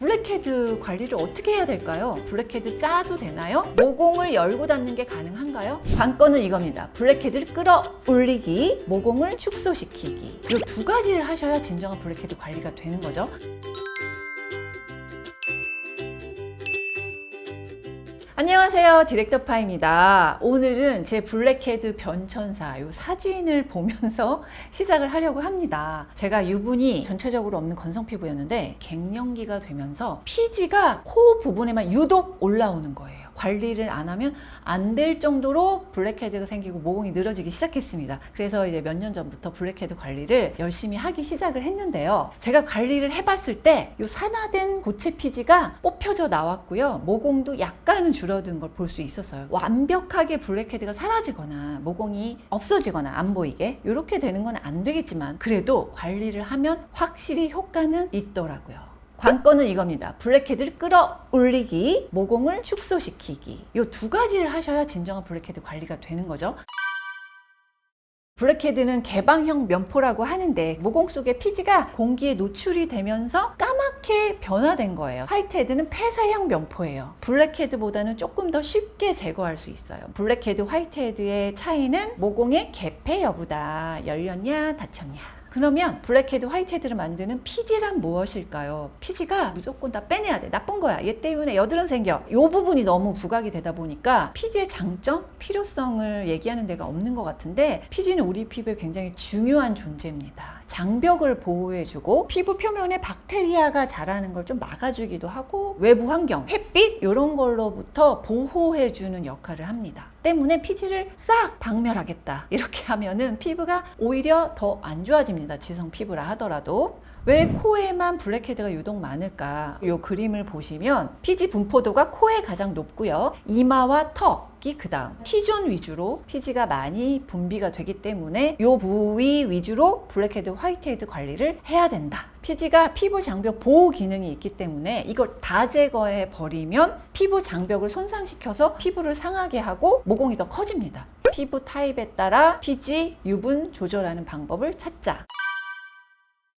블랙헤드 관리를 어떻게 해야 될까요? 블랙헤드 짜도 되나요? 모공을 열고 닫는 게 가능한가요? 관건은 이겁니다. 블랙헤드를 끌어올리기, 모공을 축소시키기. 이 두 가지를 하셔야 진정한 블랙헤드 관리가 되는 거죠. 안녕하세요, 디렉터파입니다. 오늘은 제 블랙헤드 변천사 이 사진을 보면서 시작을 하려고 합니다. 제가 유분이 전체적으로 없는 건성 피부였는데 갱년기가 되면서 피지가 코 부분에만 유독 올라오는 거예요. 관리를 안 하면 안 될 정도로 블랙헤드가 생기고 모공이 늘어지기 시작했습니다. 그래서 이제 몇 년 전부터 블랙헤드 관리를 열심히 하기 시작을 했는데요. 제가 관리를 해봤을 때 이 산화된 고체 피지가 뽑혀져 나왔고요. 모공도 약간은 줄어든 걸 볼 수 있었어요. 완벽하게 블랙헤드가 사라지거나 모공이 없어지거나 안 보이게 이렇게 되는 건 안 되겠지만 그래도 관리를 하면 확실히 효과는 있더라고요. 관건은 이겁니다. 블랙헤드를 끌어올리기, 모공을 축소시키기. 이 두 가지를 하셔야 진정한 블랙헤드 관리가 되는 거죠. 블랙헤드는 개방형 면포라고 하는데 모공 속의 피지가 공기에 노출이 되면서 까맣게 변화된 거예요. 화이트헤드는 폐쇄형 면포예요. 블랙헤드보다는 조금 더 쉽게 제거할 수 있어요. 블랙헤드, 화이트헤드의 차이는 모공의 개폐 여부다. 열렸냐, 닫혔냐. 그러면 블랙헤드, 화이트헤드를 만드는 피지란 무엇일까요? 피지가 무조건 다 빼내야 돼. 나쁜 거야. 얘 때문에 여드름 생겨. 이 부분이 너무 부각이 되다 보니까 피지의 장점, 필요성을 얘기하는 데가 없는 것 같은데 피지는 우리 피부에 굉장히 중요한 존재입니다. 장벽을 보호해주고 피부 표면에 박테리아가 자라는 걸 좀 막아주기도 하고 외부 환경, 햇빛 이런 걸로부터 보호해주는 역할을 합니다. 때문에 피지를 싹 박멸하겠다 이렇게 하면은 피부가 오히려 더 안 좋아집니다. 지성 피부라 하더라도. 왜 코에만 블랙헤드가 유독 많을까? 이 그림을 보시면 피지 분포도가 코에 가장 높고요. 이마와 턱이 그 다음. T존 위주로 피지가 많이 분비가 되기 때문에 이 부위 위주로 블랙헤드, 화이트헤드 관리를 해야 된다. 피지가 피부 장벽 보호 기능이 있기 때문에 이걸 다 제거해 버리면 피부 장벽을 손상시켜서 피부를 상하게 하고 모공이 더 커집니다. 피부 타입에 따라 피지, 유분 조절하는 방법을 찾자.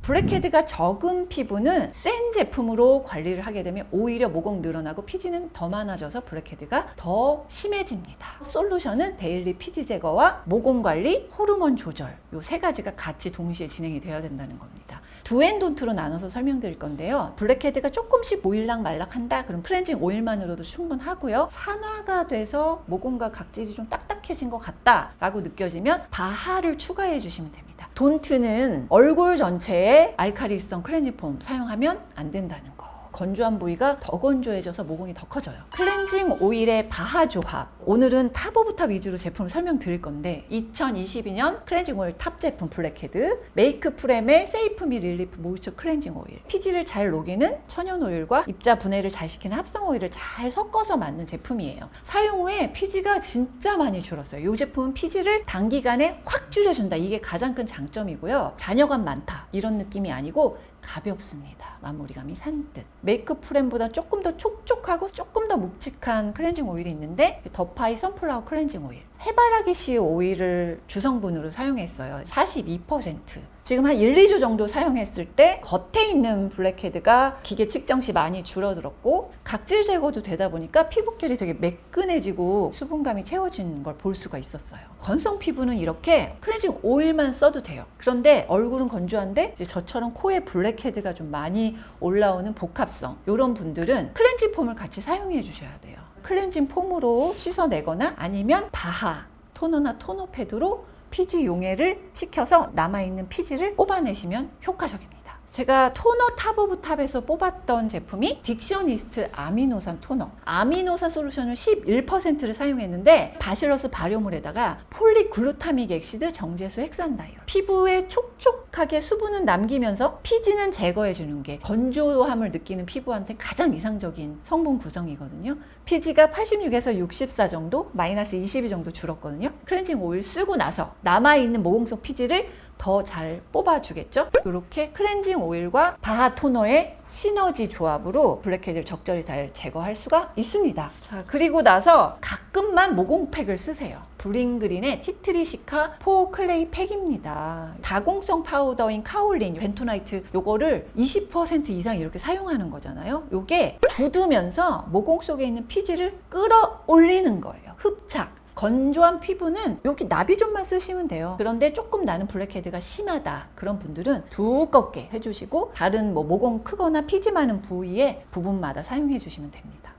블랙헤드가 적은 피부는 센 제품으로 관리를 하게 되면 오히려 모공 늘어나고 피지는 더 많아져서 블랙헤드가 더 심해집니다. 솔루션은 데일리 피지 제거와 모공 관리, 호르몬 조절 이 세 가지가 같이 동시에 진행이 되어야 된다는 겁니다. 두앤돈트로 나눠서 설명드릴 건데요. 블랙헤드가 조금씩 보일락 말락한다? 그럼 클렌징 오일만으로도 충분하고요. 산화가 돼서 모공과 각질이 좀 딱딱해진 것 같다 라고 느껴지면 바하를 추가해 주시면 됩니다. 돈트는 얼굴 전체에 알칼리성 클렌징 폼 사용하면 안 된다는 거. 건조한 부위가 더 건조해져서 모공이 더 커져요. 클렌징 오일의 바하 조합. 오늘은 탑 오브 탑 위주로 제품을 설명드릴 건데 2022년 클렌징 오일 탑 제품 블랙헤드, 메이크 프렘의 세이프미 릴리프 모이처 클렌징 오일. 피지를 잘 녹이는 천연 오일과 입자 분해를 잘 시키는 합성 오일을 잘 섞어서 만든 제품이에요. 사용 후에 피지가 진짜 많이 줄었어요. 이 제품은 피지를 단기간에 확 줄여준다. 이게 가장 큰 장점이고요. 잔여감 많다. 이런 느낌이 아니고 가볍습니다. 마무리감이 산뜻. 메이크 프렘보다 조금 더 촉촉하고 조금 더 묵직한 클렌징 오일이 있는데 더파이 선플라워 클렌징 오일. 해바라기 씨 오일을 주성분으로 사용했어요. 42%. 지금 한 1, 2주 정도 사용했을 때 겉에 있는 블랙헤드가 기계 측정 시 많이 줄어들었고 각질 제거도 되다 보니까 피부결이 되게 매끈해지고 수분감이 채워지는 걸 볼 수가 있었어요. 건성 피부는 이렇게 클렌징 오일만 써도 돼요. 그런데 얼굴은 건조한데 이제 저처럼 코에 블랙헤드가 좀 많이 올라오는 복합성 이런 분들은 클렌징 폼을 같이 사용해 주셔야 돼요. 클렌징 폼으로 씻어내거나 아니면 바하, 토너나 토너 패드로 피지 용해를 시켜서 남아있는 피지를 뽑아내시면 효과적입니다. 제가 토너 탑 오브 탑에서 뽑았던 제품이 딕셔니스트 아미노산 토너. 아미노산 솔루션을 11%를 사용했는데 바실러스 발효물에다가 폴리글루타믹 액시드 정제수 헥산다이올. 피부에 촉촉하게 수분은 남기면서 피지는 제거해주는 게 건조함을 느끼는 피부한테 가장 이상적인 성분 구성이거든요. 피지가 86에서 64 정도, 마이너스 22 정도 줄었거든요. 클렌징 오일 쓰고 나서 남아있는 모공 속 피지를 더 잘 뽑아주겠죠? 이렇게 클렌징 오일과 바하 토너의 시너지 조합으로 블랙헤드를 적절히 잘 제거할 수가 있습니다. 자, 그리고 나서 가끔만 모공팩을 쓰세요. 브링그린의 티트리시카 포 클레이 팩입니다. 다공성 파우더인 카올린, 벤토나이트 요거를 20% 이상 이렇게 사용하는 거잖아요. 요게 굳으면서 모공 속에 있는 피지를 끌어올리는 거예요. 흡착. 건조한 피부는 여기 나비존만 쓰시면 돼요. 그런데 조금 나는 블랙헤드가 심하다 그런 분들은 두껍게 해주시고 다른 모공 크거나 피지 많은 부분마다 사용해 주시면 됩니다.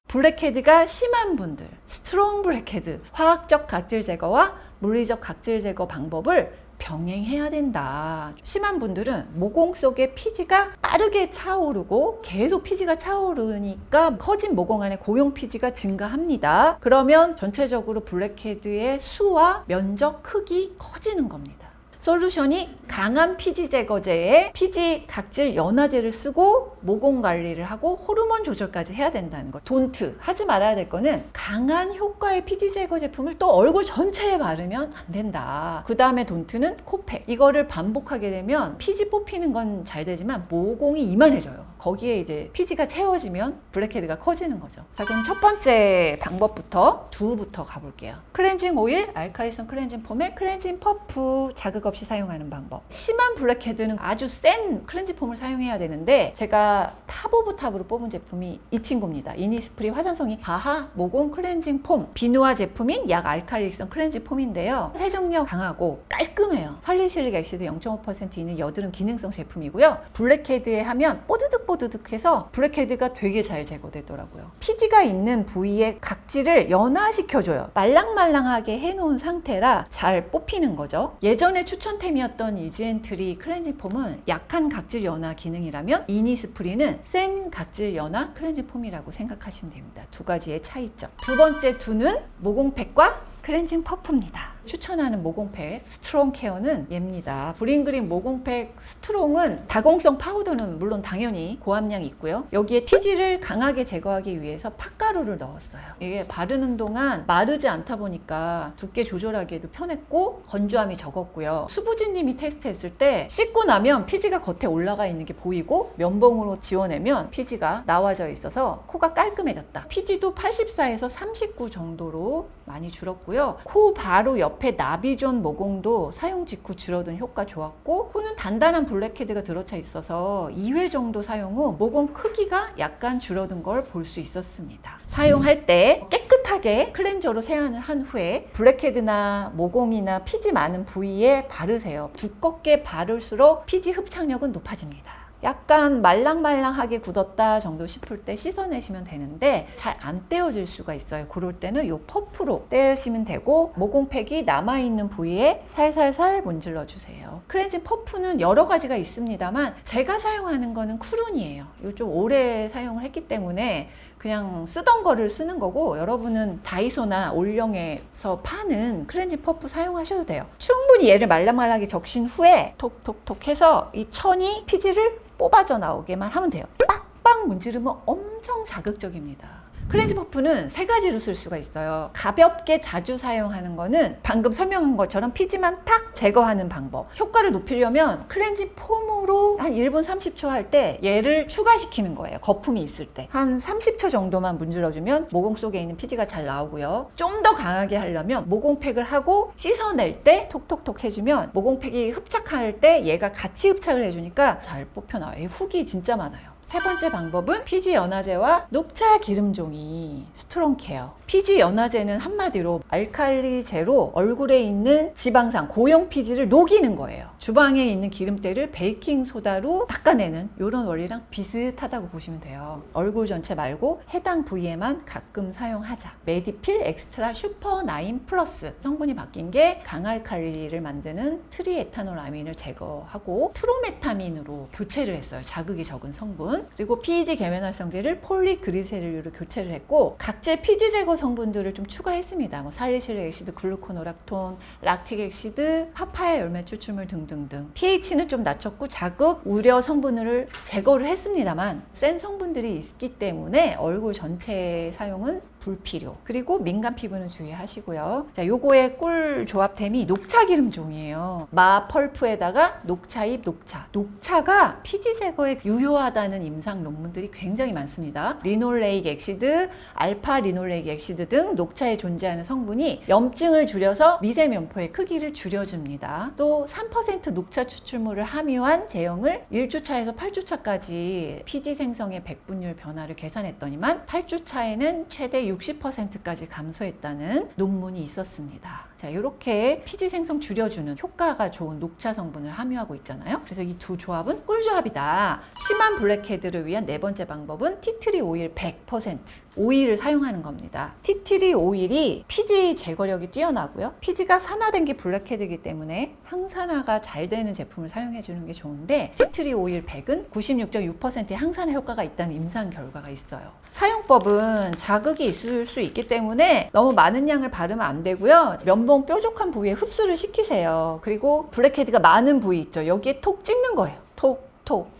블랙헤드가 심한 분들, 스트롱 블랙헤드, 화학적 각질 제거와 물리적 각질 제거 방법을 병행해야 된다. 심한 분들은 모공 속에 피지가 빠르게 차오르고 계속 피지가 차오르니까 커진 모공 안에 고용 피지가 증가합니다. 그러면 전체적으로 블랙헤드의 수와 면적, 크기 커지는 겁니다. 솔루션이 강한 피지 제거제에 피지 각질 연화제를 쓰고 모공 관리를 하고 호르몬 조절까지 해야 된다는 거. 돈트 하지 말아야 될 거는 강한 효과의 피지 제거 제품을 또 얼굴 전체에 바르면 안 된다. 그 다음에 돈트는 코팩. 이거를 반복하게 되면 피지 뽑히는 건 잘 되지만 모공이 이만해져요. 거기에 이제 피지가 채워지면 블랙헤드가 커지는 거죠. 자, 그럼 첫 번째 방법부터 두부터 가볼게요. 클렌징 오일, 알칼리성 클렌징 폼에 클렌징 퍼프 자극 없이 사용하는 방법. 심한 블랙헤드는 아주 센 클렌징 폼을 사용해야 되는데 제가 탑 오브 탑으로 뽑은 제품이 이 친구입니다. 이니스프리 화산성이 바하 모공 클렌징 폼. 비누화 제품인 약 알칼리성 클렌징 폼인데요. 세정력 강하고 깔끔해요. 살리실릭 액시드 0.5% 있는 여드름 기능성 제품이고요. 블랙헤드에 하면 뽀드득뽀드득해서 블랙헤드가 되게 잘 제거되더라고요. 피지가 있는 부위의 각질을 연화시켜줘요. 말랑말랑하게 해놓은 상태라 잘 뽑히는 거죠. 예전에 추천템이었던 이지엔트리 클렌징 폼은 약한 각질 연화 기능이라면 이니스프리는 센 각질 연화 클렌징 폼이라고 생각하시면 됩니다. 두 가지의 차이점. 두 번째 두는 모공팩과 클렌징 퍼프입니다. 추천하는 모공팩 스트롱 케어는 얘입니다. 브링그린 모공팩 스트롱은 다공성 파우더는 물론 당연히 고함량이 있고요. 여기에 피지를 강하게 제거하기 위해서 팥가루를 넣었어요. 이게 바르는 동안 마르지 않다 보니까 두께 조절하기에도 편했고 건조함이 적었고요. 수부지님이 테스트했을 때 씻고 나면 피지가 겉에 올라가 있는 게 보이고 면봉으로 지워내면 피지가 나와져 있어서 코가 깔끔해졌다. 피지도 84에서 39 정도로 많이 줄었고요. 코 바로 옆에 나비존 모공도 사용 직후 줄어든 효과 좋았고 코는 단단한 블랙헤드가 들어차 있어서 2회 정도 사용 후 모공 크기가 약간 줄어든 걸 볼 수 있었습니다. 사용할 때 깨끗하게 클렌저로 세안을 한 후에 블랙헤드나 모공이나 피지 많은 부위에 바르세요. 두껍게 바를수록 피지 흡착력은 높아집니다. 약간 말랑말랑하게 굳었다 정도 싶을 때 씻어내시면 되는데 잘 안 떼어질 수가 있어요. 그럴 때는 이 퍼프로 떼시면 되고 모공팩이 남아있는 부위에 살살살 문질러 주세요. 클렌징 퍼프는 여러 가지가 있습니다만 제가 사용하는 거는 쿠룬이에요. 이거 좀 오래 사용을 했기 때문에 그냥 쓰던 거를 쓰는 거고 여러분은 다이소나 올영에서 파는 클렌징 퍼프 사용하셔도 돼요. 충분히 얘를 말랑말랑하게 적신 후에 톡톡톡 해서 이 천이 피지를 뽑아져 나오게만 하면 돼요. 빡빡 문지르면 엄청 자극적입니다. 클렌징 퍼프는 세 가지로 쓸 수가 있어요. 가볍게 자주 사용하는 거는 방금 설명한 것처럼 피지만 탁 제거하는 방법. 효과를 높이려면 클렌징 폼으로 한 1분 30초 할 때 얘를 추가시키는 거예요. 거품이 있을 때. 한 30초 정도만 문질러주면 모공 속에 있는 피지가 잘 나오고요. 좀 더 강하게 하려면 모공팩을 하고 씻어낼 때 톡톡톡 해주면 모공팩이 흡착할 때 얘가 같이 흡착을 해주니까 잘 뽑혀나와요. 훅이 진짜 많아요. 세 번째 방법은 피지 연화제와 녹차 기름종이 스트롱 케어. 피지 연화제는 한마디로 알칼리 제로 얼굴에 있는 지방산 고용 피지를 녹이는 거예요. 주방에 있는 기름때를 베이킹 소다로 닦아내는 이런 원리랑 비슷하다고 보시면 돼요. 얼굴 전체 말고 해당 부위에만 가끔 사용하자. 메디필 엑스트라 슈퍼 9 플러스 성분이 바뀐 게 강알칼리를 만드는 트리에타놀 아민을 제거하고 트로메타민으로 교체를 했어요. 자극이 적은 성분. 그리고 피지 계면활성제를 폴리그리세릴로 교체를 했고 각질 피지 제거 성분들을 좀 추가했습니다. 뭐 살리실릭 액시드, 글루코노락톤, 락틱 액시드, 파파야 열매 추출물 등등등. pH는 좀 낮췄고 자극, 우려 성분을 제거를 했습니다만 센 성분들이 있기 때문에 얼굴 전체 사용은 불필요. 그리고 민감 피부는 주의하시고요. 자, 요거의 꿀 조합템이 녹차 기름종이에요. 마 펄프에다가 녹차잎 녹차. 녹차가 피지 제거에 유효하다는 임상 논문들이 굉장히 많습니다. 리놀레익 액시드, 알파 리놀레익 액시드 등 녹차에 존재하는 성분이 염증을 줄여서 미세 면포의 크기를 줄여줍니다. 또 3% 녹차 추출물을 함유한 제형을 1주차에서 8주차까지 피지 생성의 백분율 변화를 계산했더니만 8주차에는 최대 60%까지 감소했다는 논문이 있었습니다. 자, 이렇게 피지 생성 줄여주는 효과가 좋은 녹차 성분을 함유하고 있잖아요. 그래서 이 두 조합은 꿀조합이다. 심한 블랙헤드를 위한 네 번째 방법은 티트리 오일 100% 오일을 사용하는 겁니다. 티트리 오일이 피지 제거력이 뛰어나고요. 피지가 산화된 게 블랙헤드이기 때문에 항산화가 잘 되는 제품을 사용해 주는 게 좋은데 티트리 오일 100은 96.6%의 항산화 효과가 있다는 임상 결과가 있어요. 사용법은 자극이 있을 수 있기 때문에 너무 많은 양을 바르면 안 되고요. 면봉 뾰족한 부위에 흡수를 시키세요. 그리고 블랙헤드가 많은 부위 있죠. 여기에 톡 찍는 거예요. 톡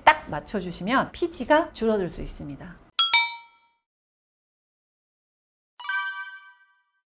딱 맞춰주시면 피지가 줄어들 수 있습니다.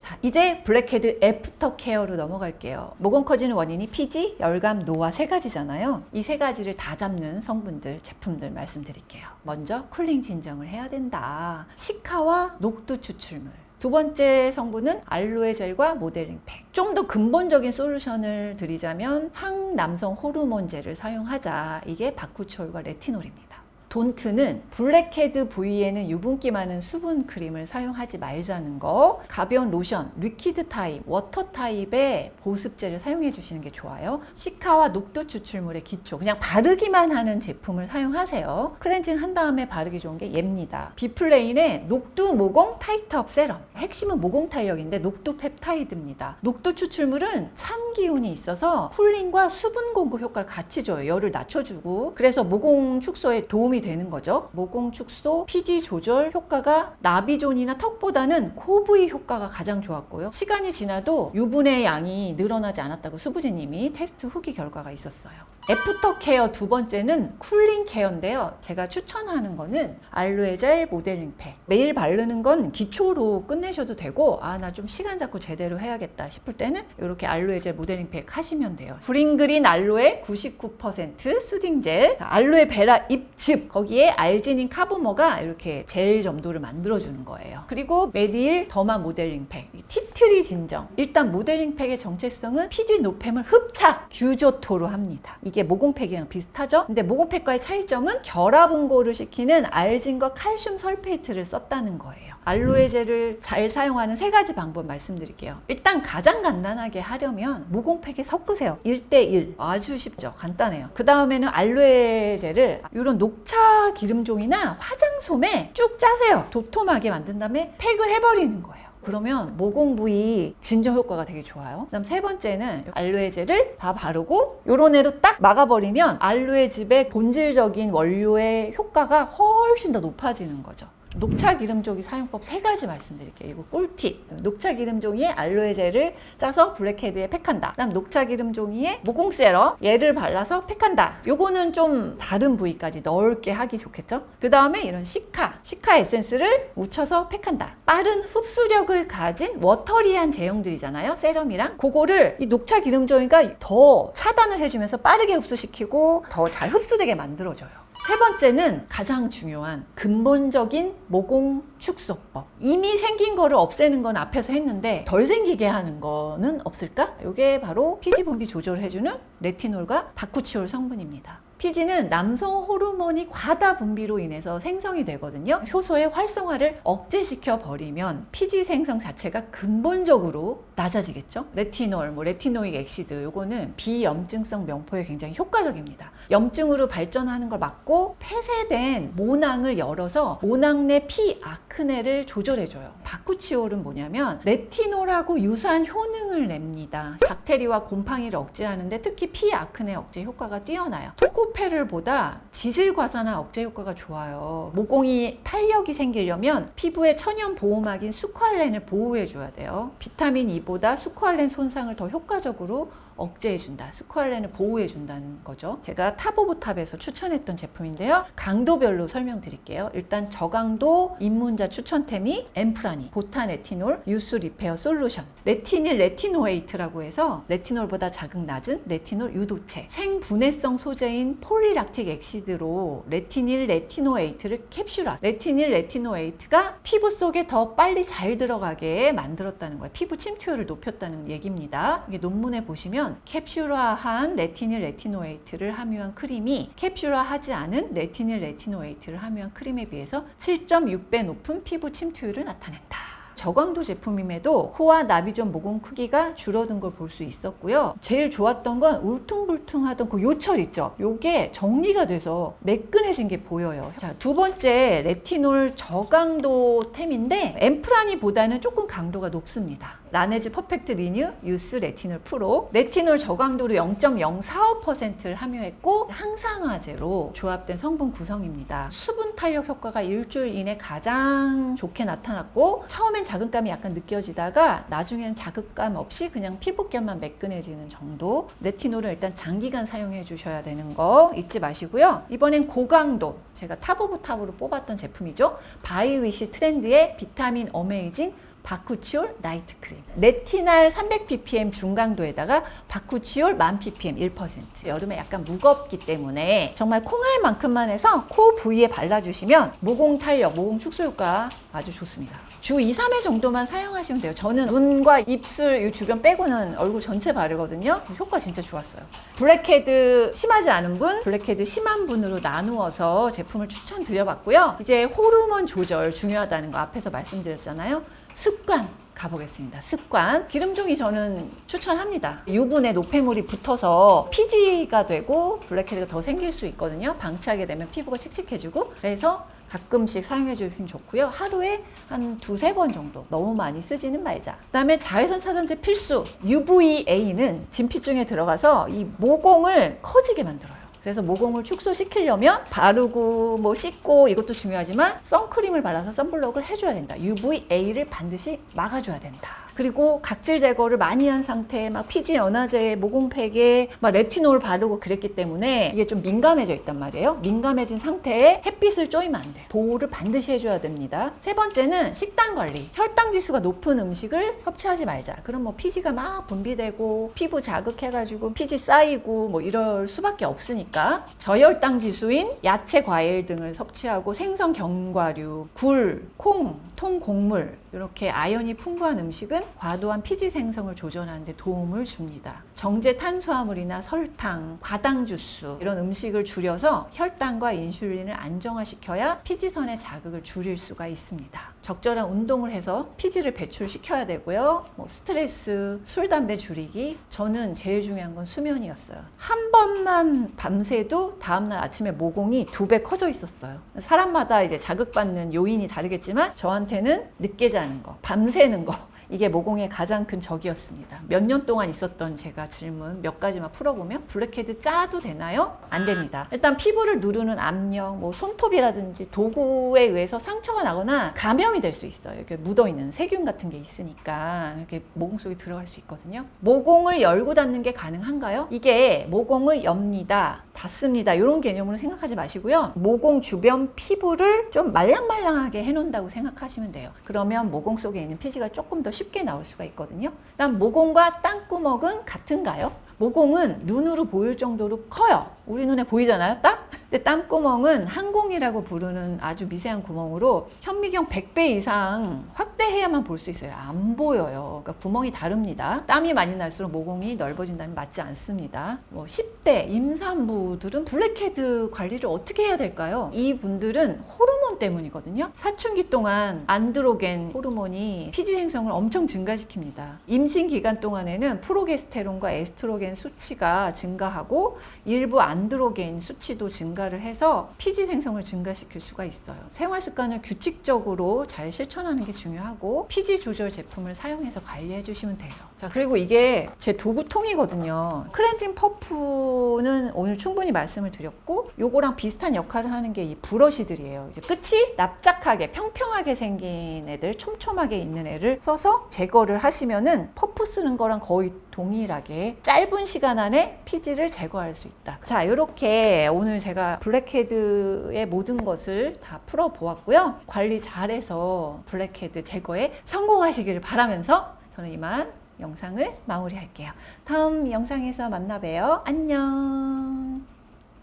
자, 이제 블랙헤드 애프터 케어로 넘어갈게요. 모공 커지는 원인이 피지, 열감, 노화 세 가지잖아요. 이 세 가지를 다 잡는 성분들, 제품들 말씀드릴게요. 먼저 쿨링 진정을 해야 된다. 시카와 녹두 추출물. 두 번째 성분은 알로에 젤과 모델링팩. 좀 더 근본적인 솔루션을 드리자면 항남성 호르몬제를 사용하자. 이게 바쿠치올과 레티놀입니다. 돈트는 블랙헤드 부위에는 유분기 많은 수분 크림을 사용하지 말자는 거. 가벼운 로션, 리퀴드 타입, 워터 타입의 보습제를 사용해 주시는 게 좋아요. 시카와 녹두 추출물의 기초, 그냥 바르기만 하는 제품을 사용하세요. 클렌징 한 다음에 바르기 좋은 게 얘입니다. 비플레인의 녹두 모공 타이트업 세럼. 핵심은 모공 탄력인데 녹두 펩타이드입니다. 녹두 추출물은 찬 기운이 있어서 쿨링과 수분 공급 효과를 같이 줘요. 열을 낮춰주고. 그래서 모공 축소에 도움이 되는 거죠. 모공 축소, 피지 조절 효과가 나비존이나 턱보다는 코 부위 효과가 가장 좋았고요. 시간이 지나도 유분의 양이 늘어나지 않았다고 수부지님이 테스트 후기 결과가 있었어요. 애프터 케어 두 번째는 쿨링 케어인데요. 제가 추천하는 거는 알로에 젤 모델링팩. 매일 바르는 건 기초로 끝내셔도 되고 나 좀 시간 잡고 제대로 해야겠다 싶을 때는 이렇게 알로에 젤 모델링팩 하시면 돼요. 브링그린 알로에 99% 수딩 젤, 알로에 베라 잎즙, 거기에 알지닌 카보머가 이렇게 젤 점도를 만들어주는 거예요. 그리고 메디일 더마 모델링팩, 티트리 진정. 일단 모델링팩의 정체성은 피지 노폐물 흡착 규조토로 합니다. 이게 모공팩이랑 비슷하죠? 근데 모공팩과의 차이점은 결합 응고를 시키는 알진과 칼슘 설페이트를 썼다는 거예요. 알로에 젤을 잘 사용하는 세 가지 방법 말씀드릴게요. 일단 가장 간단하게 하려면 모공팩에 섞으세요. 1대1. 아주 쉽죠? 간단해요. 그 다음에는 알로에 젤을 이런 녹차 기름종이나 화장솜에 쭉 짜세요. 도톰하게 만든 다음에 팩을 해버리는 거예요. 그러면 모공 부위 진정 효과가 되게 좋아요. 그다음 세 번째는 알로에 젤을 다 바르고 요런 애로 딱 막아버리면 알로에 즙의 본질적인 원료의 효과가 훨씬 더 높아지는 거죠. 녹차 기름종이 사용법 세 가지 말씀드릴게요. 이거 꿀팁. 녹차 기름종이에 알로에 젤을 짜서 블랙헤드에 팩한다. 그다음 녹차 기름종이에 모공 세럼 얘를 발라서 팩한다. 요거는 좀 다른 부위까지 넓게 하기 좋겠죠. 그 다음에 이런 시카 에센스를 묻혀서 팩한다. 빠른 흡수력을 가진 워터리한 제형들이잖아요. 세럼이랑 그거를 이 녹차 기름종이가 더 차단을 해주면서 빠르게 흡수시키고 더 잘 흡수되게 만들어줘요. 세 번째는 가장 중요한 근본적인 모공 축소법. 이미 생긴 거를 없애는 건 앞에서 했는데 덜 생기게 하는 거는 없을까? 이게 바로 피지 분비 조절을 해주는 레티놀과 바쿠치올 성분입니다. 피지는 남성 호르몬이 과다 분비로 인해서 생성이 되거든요. 효소의 활성화를 억제시켜 버리면 피지 생성 자체가 근본적으로 낮아지겠죠. 레티놀, 레티노익 액시드 요거는 비염증성 면포에 굉장히 효과적입니다. 염증으로 발전하는 걸 막고 폐쇄된 모낭을 열어서 모낭 내 피 아크네를 조절해줘요. 바쿠치올은 뭐냐면 레티놀하고 유사한 효능을 냅니다. 박테리와 곰팡이를 억제하는데 특히 피 아크네 억제 효과가 뛰어나요. 토코페를보다 지질 과산화 억제 효과가 좋아요. 모공이 탄력이 생기려면 피부의 천연 보호막인 수쿠알렌을 보호해줘야 돼요. 비타민 E보다 수쿠알렌 손상을 더 효과적으로 억제해준다. 스쿼알렌을 보호해준다는 거죠. 제가 탑 오브 탑에서 추천했던 제품인데요. 강도별로 설명드릴게요. 일단 저강도 입문자 추천템이 엠프라니, 보타레티놀, 유수 리페어 솔루션, 레티닐 레티노에이트라고 해서 레티놀보다 자극 낮은 레티놀 유도체, 생분해성 소재인 폴리락틱 액시드로 레티닐 레티노에이트를 캡슐화. 레티닐 레티노에이트가 피부 속에 더 빨리 잘 들어가게 만들었다는 거예요. 피부 침투율을 높였다는 얘기입니다. 이게 논문에 보시면 캡슐화한 레티닐 레티노에이트를 함유한 크림이 캡슐화하지 않은 레티닐 레티노에이트를 함유한 크림에 비해서 7.6배 높은 피부 침투율을 나타낸다. 저강도 제품임에도 코와 나비존 모공 크기가 줄어든 걸 볼 수 있었고요. 제일 좋았던 건 울퉁불퉁하던 그 요철 있죠? 요게 정리가 돼서 매끈해진 게 보여요. 자, 두 번째 레티놀 저강도 템인데 엠프라니보다는 조금 강도가 높습니다. 라네즈 퍼펙트 리뉴 유스 레티놀 프로. 레티놀 저강도로 0.045%를 함유했고 항산화제로 조합된 성분 구성입니다. 수분 탄력 효과가 일주일 이내 가장 좋게 나타났고 처음엔 자극감이 약간 느껴지다가 나중에는 자극감 없이 그냥 피부결만 매끈해지는 정도. 레티놀은 일단 장기간 사용해 주셔야 되는 거 잊지 마시고요. 이번엔 고강도, 제가 탑 오브 탑으로 뽑았던 제품이죠. 바이위시 트렌드의 비타민 어메이징 바쿠치올 나이트 크림. 레티날 300ppm 중강도에다가 바쿠치올 1000ppm 1%. 여름에 약간 무겁기 때문에 정말 콩알만큼만 해서 코 부위에 발라주시면 모공 탄력, 모공 축소 효과 아주 좋습니다. 주 2, 3회 정도만 사용하시면 돼요. 저는 눈과 입술 이 주변 빼고는 얼굴 전체 바르거든요. 효과 진짜 좋았어요. 블랙헤드 심하지 않은 분, 블랙헤드 심한 분으로 나누어서 제품을 추천드려봤고요. 이제 호르몬 조절 중요하다는 거 앞에서 말씀드렸잖아요. 습관 가보겠습니다. 습관. 기름종이 저는 추천합니다. 유분에 노폐물이 붙어서 피지가 되고 블랙헤드가 더 생길 수 있거든요. 방치하게 되면 피부가 칙칙해지고. 그래서 가끔씩 사용해 주시면 좋고요. 하루에 한 2-3번 정도. 너무 많이 쓰지는 말자. 그 다음에 자외선 차단제 필수. UVA는 진피중에 들어가서 이 모공을 커지게 만들어요. 그래서 모공을 축소시키려면 바르고 뭐 씻고 이것도 중요하지만 선크림을 발라서 선블록을 해줘야 된다. UVA를 반드시 막아줘야 된다. 그리고 각질 제거를 많이 한 상태에 막 피지 연화제, 모공팩에 막 레티놀 바르고 그랬기 때문에 이게 좀 민감해져 있단 말이에요. 민감해진 상태에 햇빛을 쬐면 안 돼. 보호를 반드시 해줘야 됩니다. 세 번째는 식단 관리. 혈당 지수가 높은 음식을 섭취하지 말자. 그럼 뭐 피지가 막 분비되고 피부 자극해가지고 피지 쌓이고 뭐 이럴 수밖에 없으니까 저혈당 지수인 야채, 과일 등을 섭취하고 생선, 견과류, 굴, 콩, 통곡물 이렇게 아연이 풍부한 음식은 과도한 피지 생성을 조절하는 데 도움을 줍니다. 정제 탄수화물이나 설탕, 과당 주스 이런 음식을 줄여서 혈당과 인슐린을 안정화시켜야 피지선의 자극을 줄일 수가 있습니다. 적절한 운동을 해서 피지를 배출시켜야 되고요. 뭐 스트레스, 술, 담배 줄이기. 저는 제일 중요한 건 수면이었어요. 한 번만 밤새도 다음날 아침에 모공이 2배 커져 있었어요. 사람마다 이제 자극받는 요인이 다르겠지만 저한테는 늦게 자는 거, 밤새는 거 이게 모공의 가장 큰 적이었습니다. 몇 년 동안 있었던 제가 질문 몇 가지만 풀어보면 블랙헤드 짜도 되나요? 안 됩니다. 일단 피부를 누르는 압력, 뭐 손톱이라든지 도구에 의해서 상처가 나거나 감염이 될 수 있어요. 이렇게 묻어있는 세균 같은 게 있으니까 이렇게 모공 속에 들어갈 수 있거든요. 모공을 열고 닫는 게 가능한가요? 이게 모공을 엽니다, 닫습니다 이런 개념으로 생각하지 마시고요. 모공 주변 피부를 좀 말랑말랑하게 해놓는다고 생각하시면 돼요. 그러면 모공 속에 있는 피지가 조금 더 쉽게 나올 수가 있거든요. 그다음 모공과 땅구멍은 같은가요? 모공은 눈으로 보일 정도로 커요. 우리 눈에 보이잖아요, 딱? 근데 땀구멍은 항공이라고 부르는 아주 미세한 구멍으로 현미경 100배 이상 확대해야만 볼 수 있어요. 안 보여요. 그러니까 구멍이 다릅니다. 땀이 많이 날수록 모공이 넓어진다는 맞지 않습니다. 뭐 10대 임산부들은 블랙헤드 관리를 어떻게 해야 될까요? 이 분들은 호르몬 때문이거든요. 사춘기 동안 안드로겐 호르몬이 피지 생성을 엄청 증가시킵니다. 임신 기간 동안에는 프로게스테론과 에스트로겐 수치가 증가하고 일부 안드로겐 수치도 증가를 해서 피지 생성을 증가시킬 수가 있어요. 생활 습관을 규칙적으로 잘 실천하는 게 중요하고 피지 조절 제품을 사용해서 관리해 주시면 돼요. 자, 그리고 이게 제 도구통이거든요. 클렌징 퍼프는 오늘 충분히 말씀을 드렸고 요거랑 비슷한 역할을 하는 게 이 브러쉬들이에요. 이제 끝이 납작하게 평평하게 생긴 애들, 촘촘하게 있는 애를 써서 제거를 하시면은 퍼프 쓰는 거랑 거의 동일하게 짧은 시간 안에 피지를 제거할 수 있다. 자, 이렇게 오늘 제가 블랙헤드의 모든 것을 다 풀어보았고요. 관리 잘해서 블랙헤드 제거에 성공하시기를 바라면서 저는 이만 영상을 마무리할게요. 다음 영상에서 만나 봬요. 안녕.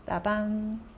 빠밤.